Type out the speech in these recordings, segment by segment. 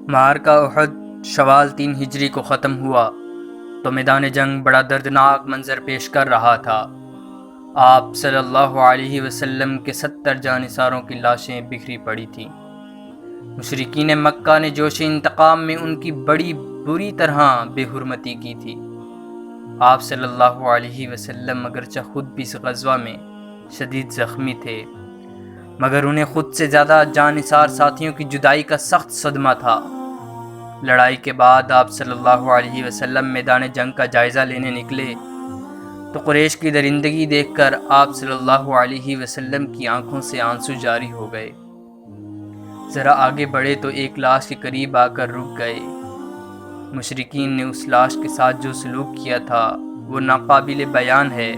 معرکہ احد شوال 3 ہجری کو ختم ہوا تو میدان جنگ بڑا دردناک منظر پیش کر رہا تھا۔ آپ صلی اللہ علیہ وسلم کے 70 جانثاروں کی لاشیں بکھری پڑی تھیں۔ مشرکین مکہ نے جوش انتقام میں ان کی بڑی بری طرح بے حرمتی کی تھی۔ آپ صلی اللہ علیہ وسلم اگرچہ خود بھی اس غزوہ میں شدید زخمی تھے، مگر انہیں خود سے زیادہ جانثار ساتھیوں کی جدائی کا سخت صدمہ تھا۔ لڑائی کے بعد آپ صلی اللہ علیہ وسلم میدان جنگ کا جائزہ لینے نکلے تو قریش کی درندگی دیکھ کر آپ صلی اللہ علیہ وسلم کی آنکھوں سے آنسو جاری ہو گئے۔ ذرا آگے بڑھے تو ایک لاش کے قریب آ کر رک گئے۔ مشرکین نے اس لاش کے ساتھ جو سلوک کیا تھا وہ ناقابل بیان ہے۔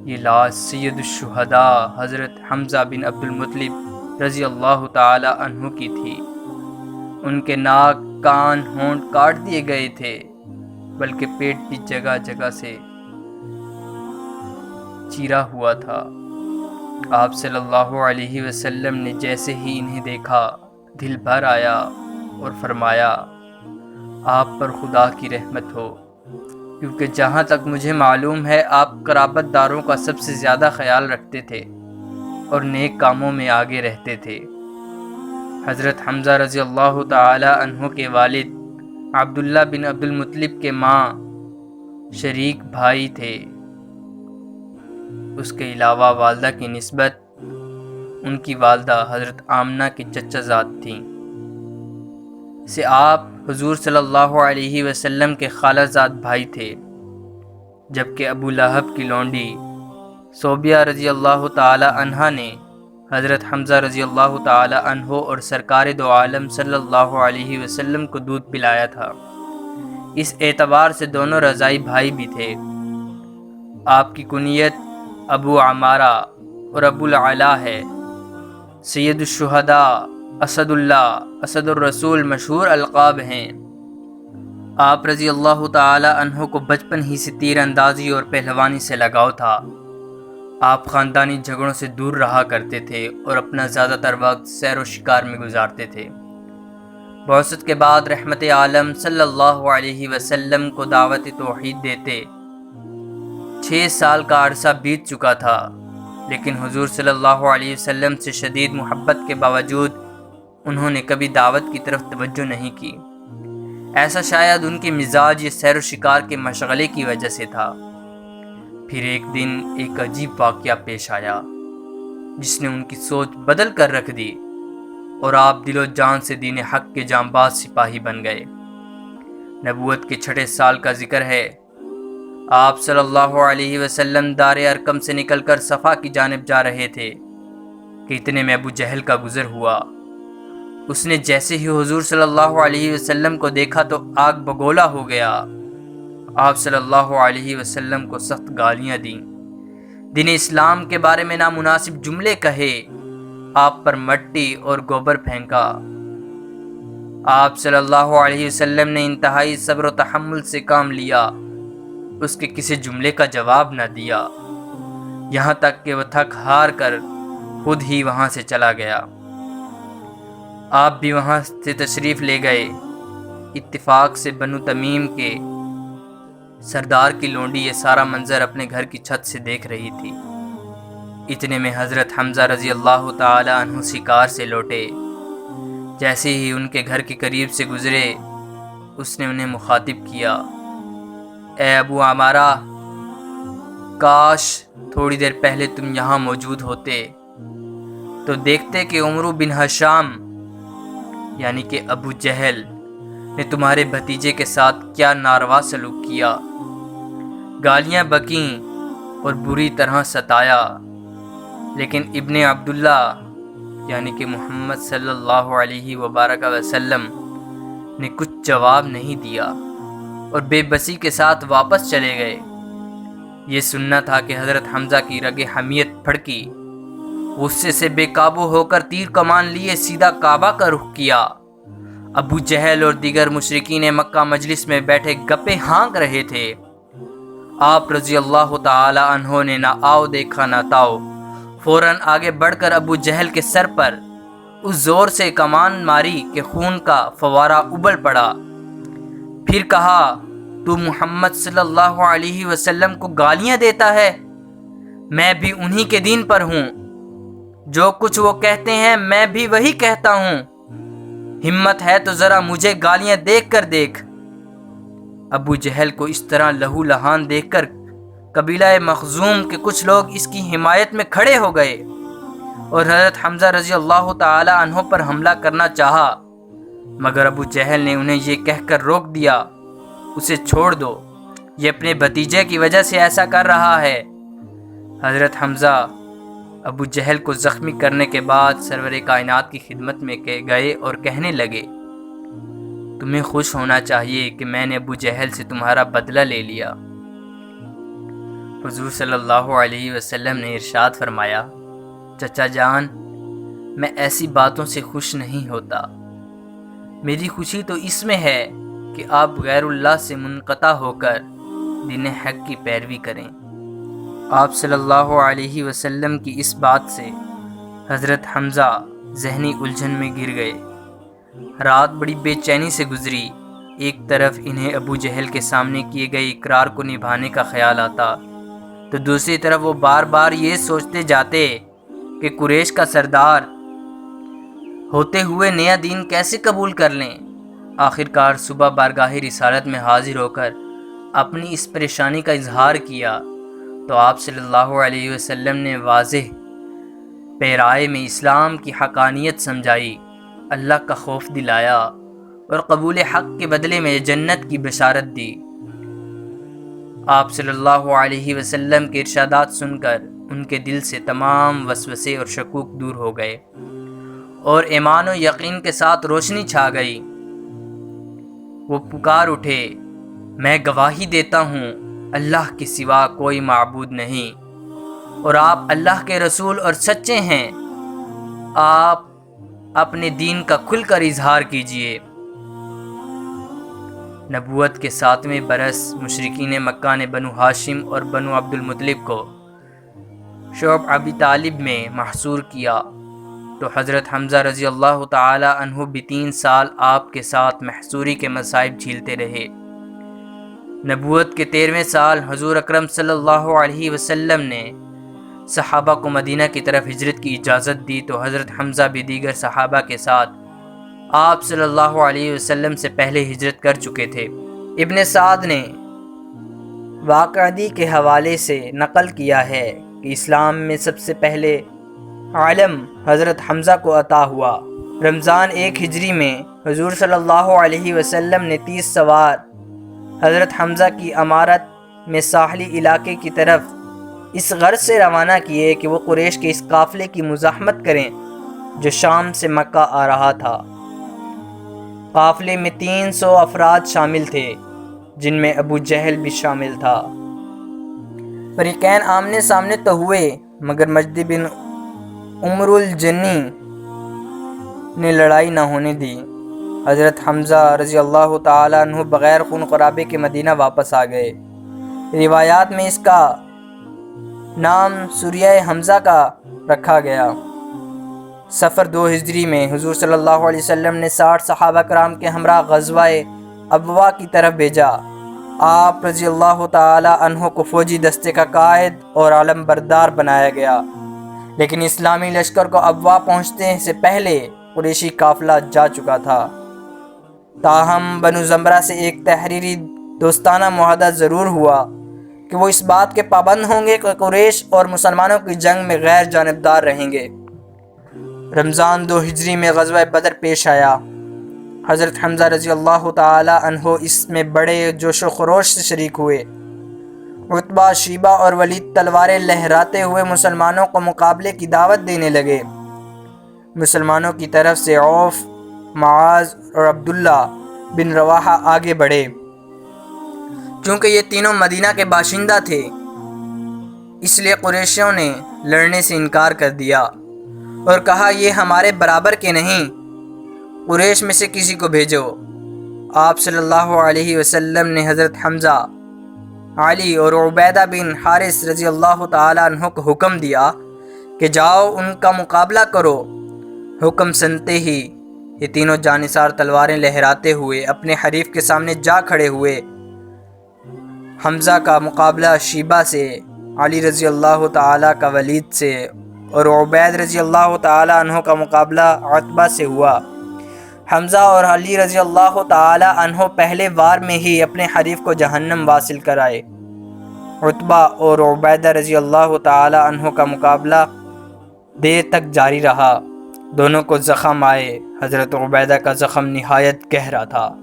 یہ لاش سید الشہداء حضرت حمزہ بن عبد المطلب رضی اللہ تعالی عنہ کی تھی۔ ان کے ناک، کان، ہونٹ کاٹ دیے گئے تھے، بلکہ پیٹ بھی جگہ جگہ سے چیرا ہوا تھا۔ آپ صلی اللہ علیہ وسلم نے جیسے ہی انہیں دیکھا دل بھر آیا اور فرمایا، آپ پر خدا کی رحمت ہو، کیونکہ جہاں تک مجھے معلوم ہے آپ قرابت داروں کا سب سے زیادہ خیال رکھتے تھے اور نیک کاموں میں آگے رہتے تھے۔ حضرت حمزہ رضی اللہ تعالی عنہ کے والد عبداللہ بن عبد المطلب کے ماں شریک بھائی تھے۔ اس کے علاوہ والدہ کی نسبت ان کی والدہ حضرت آمنہ کے چچا زاد تھیں۔ سے آپ حضور صلی اللہ علیہ وسلم کے خالہ زاد بھائی تھے، جبکہ ابو لہب کی لونڈی صوبیہ رضی اللہ تعالی عنہا نے حضرت حمزہ رضی اللہ تعالی عنہ اور سرکار دو عالم صلی اللہ علیہ وسلم کو دودھ پلایا تھا۔ اس اعتبار سے دونوں رضائی بھائی بھی تھے۔ آپ کی کنیت ابو عمارہ اور ابو العلا ہے۔ سید الشہداء، اسد اللہ، اسد الرسول مشہور القاب ہیں۔ آپ رضی اللہ تعالی عنہ کو بچپن ہی سے تیر اندازی اور پہلوانی سے لگاؤ تھا۔ آپ خاندانی جھگڑوں سے دور رہا کرتے تھے اور اپنا زیادہ تر وقت سیر و شکار میں گزارتے تھے۔ بعثت کے بعد رحمت عالم صلی اللہ علیہ وسلم کو دعوت توحید دیتے 6 سال کا عرصہ بیت چکا تھا، لیکن حضور صلی اللہ علیہ وسلم سے شدید محبت کے باوجود انہوں نے کبھی دعوت کی طرف توجہ نہیں کی۔ ایسا شاید ان کے مزاج یا سیر و شکار کے مشغلے کی وجہ سے تھا۔ پھر ایک دن ایک عجیب واقعہ پیش آیا جس نے ان کی سوچ بدل کر رکھ دی اور آپ دل و جان سے دین حق کے جانباز سپاہی بن گئے۔ نبوت کے 6 سال کا ذکر ہے۔ آپ صلی اللہ علیہ وسلم دار ارقم سے نکل کر صفا کی جانب جا رہے تھے کہ اتنے میں ابو جہل کا گزر ہوا۔ اس نے جیسے ہی حضور صلی اللہ علیہ وسلم کو دیکھا تو آگ بگولا ہو گیا۔ آپ صلی اللہ علیہ وسلم کو سخت گالیاں دیں، دین اسلام کے بارے میں نامناسب جملے کہے، آپ پر مٹی اور گوبر پھینکا۔ آپ صلی اللہ علیہ وسلم نے انتہائی صبر و تحمل سے کام لیا، اس کے کسی جملے کا جواب نہ دیا، یہاں تک کہ وہ تھک ہار کر خود ہی وہاں سے چلا گیا۔ آپ بھی وہاں سے تشریف لے گئے۔ اتفاق سے بنو تمیم کے سردار کی لونڈی یہ سارا منظر اپنے گھر کی چھت سے دیکھ رہی تھی۔ اتنے میں حضرت حمزہ رضی اللہ تعالی عنہ شکار سے لوٹے۔ جیسے ہی ان کے گھر کے قریب سے گزرے، اس نے انہیں مخاطب کیا، اے ابو عمارہ، کاش تھوڑی دیر پہلے تم یہاں موجود ہوتے تو دیکھتے کہ عمرو بن ہشام یعنی کہ ابو جہل نے تمہارے بھتیجے کے ساتھ کیا ناروا سلوک کیا، گالیاں بکیں اور بری طرح ستایا، لیکن ابن عبداللہ یعنی کہ محمد صلی اللہ علیہ وبارک وسلم نے کچھ جواب نہیں دیا اور بے بسی کے ساتھ واپس چلے گئے۔ یہ سننا تھا کہ حضرت حمزہ کی رگ حمیت پھڑکی، غصے سے بے قابو ہو کر تیر کمان لیے سیدھا کعبہ کا رخ کیا۔ ابو جہل اور دیگر مشرکین مکہ مجلس میں بیٹھے گپے ہانک رہے تھے۔ آپ رضی اللہ تعالی عنہ نے نہ آؤ دیکھا نہ تاؤ، فوراً آگے بڑھ کر ابو جہل کے سر پر اس زور سے کمان ماری کہ خون کا فوارہ ابل پڑا۔ پھر کہا تو محمد صلی اللہ علیہ وسلم کو گالیاں دیتا ہے؟ میں بھی انہی کے دین پر ہوں، جو کچھ وہ کہتے ہیں میں بھی وہی کہتا ہوں، ہمت ہے تو ذرا مجھے گالیاں دیکھ کر دیکھ۔ ابو جہل کو اس طرح لہو لہان دیکھ کر قبیلہ مخزوم کے کچھ لوگ اس کی حمایت میں کھڑے ہو گئے اور حضرت حمزہ رضی اللہ تعالی عنہ پر حملہ کرنا چاہا، مگر ابو جہل نے انہیں یہ کہہ کر روک دیا، اسے چھوڑ دو، یہ اپنے بھتیجے کی وجہ سے ایسا کر رہا ہے۔ حضرت حمزہ ابو جہل کو زخمی کرنے کے بعد سرور کائنات کی خدمت میں گئے اور کہنے لگے، تمہیں خوش ہونا چاہیے کہ میں نے ابو جہل سے تمہارا بدلہ لے لیا۔ حضور صلی اللہ علیہ وسلم نے ارشاد فرمایا، چچا جان، میں ایسی باتوں سے خوش نہیں ہوتا، میری خوشی تو اس میں ہے کہ آپ غیر اللہ سے منقطع ہو کر دین حق کی پیروی کریں۔ آپ صلی اللہ علیہ وسلم کی اس بات سے حضرت حمزہ ذہنی الجھن میں گر گئے۔ رات بڑی بے چینی سے گزری، ایک طرف انہیں ابو جہل کے سامنے کیے گئے اقرار کو نبھانے کا خیال آتا تو دوسری طرف وہ بار بار یہ سوچتے جاتے کہ قریش کا سردار ہوتے ہوئے نیا دین کیسے قبول کر لیں۔ آخرکار صبح بارگاہ رسالت میں حاضر ہو کر اپنی اس پریشانی کا اظہار کیا تو آپ صلی اللہ علیہ وسلم نے واضح پیرائے میں اسلام کی حقانیت سمجھائی، اللہ کا خوف دلایا اور قبول حق کے بدلے میں جنت کی بشارت دی۔ آپ صلی اللہ علیہ وسلم کے ارشادات سن کر ان کے دل سے تمام وسوسے اور شکوک دور ہو گئے اور ایمان و یقین کے ساتھ روشنی چھا گئی۔ وہ پکار اٹھے، میں گواہی دیتا ہوں اللہ کے سوا کوئی معبود نہیں اور آپ اللہ کے رسول اور سچے ہیں، آپ اپنے دین کا کھل کر اظہار کیجئے۔ نبوت کے 7ویں برس مشرکین مکہ نے بنو ہاشم اور بنو عبد المطلب کو شعب ابی طالب میں محصور کیا تو حضرت حمزہ رضی اللہ تعالی عنہ بھی 3 سال آپ کے ساتھ محصوری کے مصائب جھیلتے رہے۔ نبوت کے 13ویں سال حضور اکرم صلی اللہ علیہ وسلم نے صحابہ کو مدینہ کی طرف ہجرت کی اجازت دی تو حضرت حمزہ بھی دیگر صحابہ کے ساتھ آپ صلی اللہ علیہ وسلم سے پہلے ہجرت کر چکے تھے۔ ابن سعد نے واقعی کے حوالے سے نقل کیا ہے کہ اسلام میں سب سے پہلے علم حضرت حمزہ کو عطا ہوا۔ رمضان 1 ہجری میں حضور صلی اللہ علیہ وسلم نے 30 سوار حضرت حمزہ کی امارت میں ساحلی علاقے کی طرف اس غرض سے روانہ کیے کہ وہ قریش کے اس قافلے کی مزاحمت کریں جو شام سے مکہ آ رہا تھا۔ قافلے میں 300 افراد شامل تھے جن میں ابو جہل بھی شامل تھا۔ فریقین آمنے سامنے تو ہوئے مگر مجد بن عمر الجنی نے لڑائی نہ ہونے دی۔ حضرت حمزہ رضی اللہ تعالیٰ عنہ بغیر خون خرابے کے مدینہ واپس آ گئے۔ روایات میں اس کا نام سوریہ حمزہ کا رکھا گیا۔ سفر 2 ہجری میں حضور صلی اللہ علیہ وسلم نے 60 صحابہ کرام کے ہمراہ غزوہ ابوا کی طرف بھیجا۔ آپ رضی اللہ تعالی عنہ کو فوجی دستے کا قائد اور علم بردار بنایا گیا، لیکن اسلامی لشکر کو ابوا پہنچنے سے پہلے قریشی قافلہ جا چکا تھا۔ تاہم بنو زمرہ سے ایک تحریری دوستانہ معاہدہ ضرور ہوا کہ وہ اس بات کے پابند ہوں گے کہ قریش اور مسلمانوں کی جنگ میں غیر جانبدار رہیں گے۔ رمضان 2 ہجری میں غزوہ بدر پیش آیا۔ حضرت حمزہ رضی اللہ تعالی عنہ اس میں بڑے جوش و خروش سے شریک ہوئے۔ عتبہ، شیبہ اور ولید تلواریں لہراتے ہوئے مسلمانوں کو مقابلے کی دعوت دینے لگے۔ مسلمانوں کی طرف سے عوف، معاذ اور عبداللہ بن رواحہ آگے بڑھے۔ چونکہ یہ تینوں مدینہ کے باشندہ تھے اس لیے قریشیوں نے لڑنے سے انکار کر دیا اور کہا یہ ہمارے برابر کے نہیں، قریش میں سے کسی کو بھیجو۔ آپ صلی اللہ علیہ وسلم نے حضرت حمزہ، علی اور عبیدہ بن حارث رضی اللہ تعالی عنہ کو حکم دیا کہ جاؤ ان کا مقابلہ کرو۔ حکم سنتے ہی یہ تینوں جانثار تلواریں لہراتے ہوئے اپنے حریف کے سامنے جا کھڑے ہوئے۔ حمزہ کا مقابلہ شیبہ سے، علی رضی اللہ تعالیٰ کا ولید سے، اور عبید رضی اللہ تعالیٰ عنہ کا مقابلہ عتبہ سے ہوا۔ حمزہ اور علی رضی اللہ تعالیٰ عنہ پہلے وار میں ہی اپنے حریف کو جہنم واصل کرائے۔ عتبہ اور عبیدہ رضی اللہ تعالیٰ عنہ کا مقابلہ دیر تک جاری رہا۔ دونوں کو زخم آئے۔ حضرت عبیدہ کا زخم نہایت گہرا تھا۔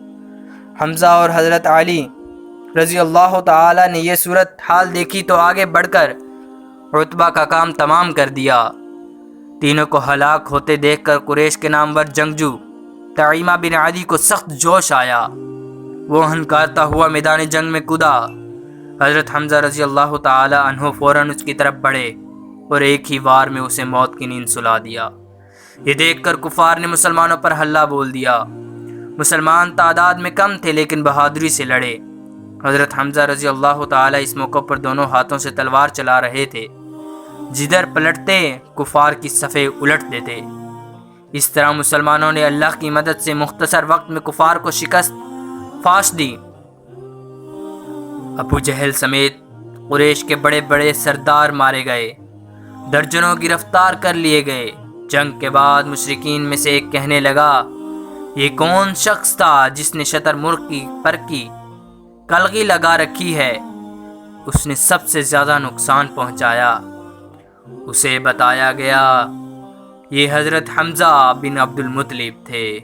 حمزہ اور حضرت علی رضی اللہ تعالیٰ نے یہ صورت حال دیکھی تو آگے بڑھ کر عتبہ کا کام تمام کر دیا۔ تینوں کو ہلاک ہوتے دیکھ کر قریش کے نامور جنگجو طعیمہ بن عدی کو سخت جوش آیا۔ وہ ہنکارتا ہوا میدان جنگ میں کودا۔ حضرت حمزہ رضی اللہ تعالی عنہ فوراً اس کی طرف بڑھے اور ایک ہی وار میں اسے موت کی نیند سلا دیا۔ یہ دیکھ کر کفار نے مسلمانوں پر حلہ بول دیا۔ مسلمان تعداد میں کم تھے لیکن بہادری سے لڑے۔ حضرت حمزہ رضی اللہ تعالی اس موقع پر دونوں ہاتھوں سے تلوار چلا رہے تھے۔ جدھر پلٹتے کفار کی صفیں الٹ دیتے۔ اس طرح مسلمانوں نے اللہ کی مدد سے مختصر وقت میں کفار کو شکست فاش دی۔ ابو جہل سمیت قریش کے بڑے بڑے سردار مارے گئے، درجنوں گرفتار کر لیے گئے۔ جنگ کے بعد مشرکین میں سے ایک کہنے لگا، یہ کون شخص تھا جس نے شتر مرغ کی پر کی کلغی لگا رکھی ہے؟ اس نے سب سے زیادہ نقصان پہنچایا۔ اسے بتایا گیا یہ حضرت حمزہ بن عبد المطلب تھے۔